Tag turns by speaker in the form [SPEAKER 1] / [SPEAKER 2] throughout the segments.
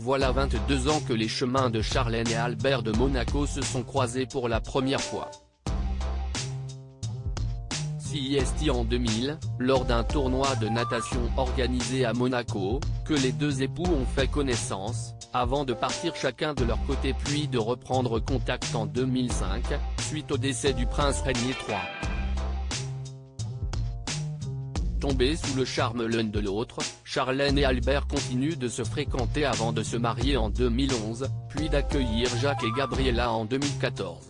[SPEAKER 1] voilà 22 ans que les chemins de Charlène et Albert de Monaco se sont croisés pour la première fois. CIST en 2000, lors d'un tournoi de natation organisé à Monaco, que les deux époux ont fait connaissance, avant de partir chacun de leur côté puis de reprendre contact en 2005, suite au décès du prince Régnier III. Tombés sous le charme l'un de l'autre, Charlène et Albert continuent de se fréquenter avant de se marier en 2011, puis d'accueillir Jacques et Gabriella en 2014.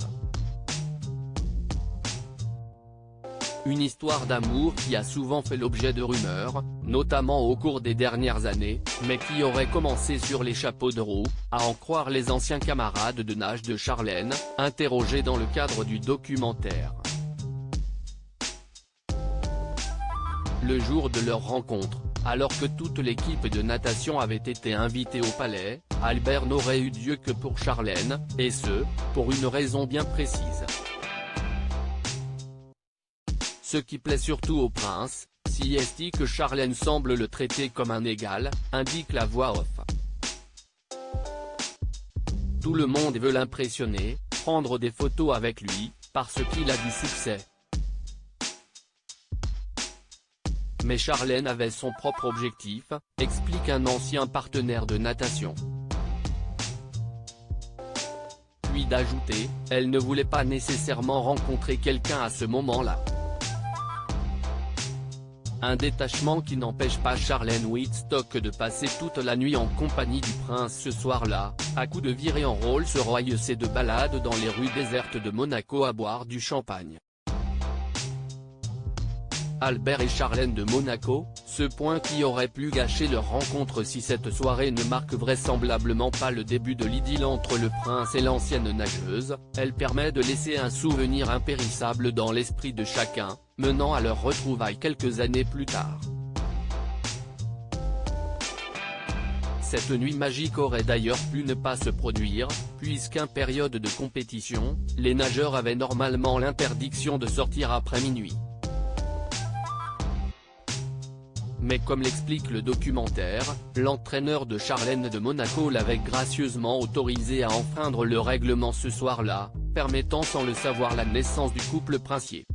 [SPEAKER 1] Une histoire d'amour qui a souvent fait l'objet de rumeurs, notamment au cours des dernières années, mais qui aurait commencé sur les chapeaux de roue, à en croire les anciens camarades de nage de Charlène, interrogés dans le cadre du documentaire. Le jour de leur rencontre, alors que toute l'équipe de natation avait été invitée au palais, Albert n'aurait eu Dieu que pour Charlène, et ce, pour une raison bien précise. Ce qui plaît surtout au prince, CIST que Charlène semble le traiter comme un égal, indique la voix off. Tout le monde veut l'impressionner, prendre des photos avec lui, parce qu'il a du succès. Mais Charlène avait son propre objectif, explique un ancien partenaire de natation. Puis d'ajouter, elle ne voulait pas nécessairement rencontrer quelqu'un à ce moment-là. Un détachement qui n'empêche pas Charlène Whitstock de passer toute la nuit en compagnie du prince ce soir-là, à coup de virée en Rolls-Royce et de balade dans les rues désertes de Monaco à boire du champagne. Albert et Charlène de Monaco, ce point qui aurait pu gâcher leur rencontre si cette soirée ne marque vraisemblablement pas le début de l'idylle entre le prince et l'ancienne nageuse, elle permet de laisser un souvenir impérissable dans l'esprit de chacun, menant à leur retrouvailles quelques années plus tard. Cette nuit magique aurait d'ailleurs pu ne pas se produire, puisqu'en période de compétition, les nageurs avaient normalement l'interdiction de sortir après minuit. Mais comme l'explique le documentaire, l'entraîneur de Charlène de Monaco l'avait gracieusement autorisé à enfreindre le règlement ce soir-là, permettant sans le savoir la naissance du couple princier.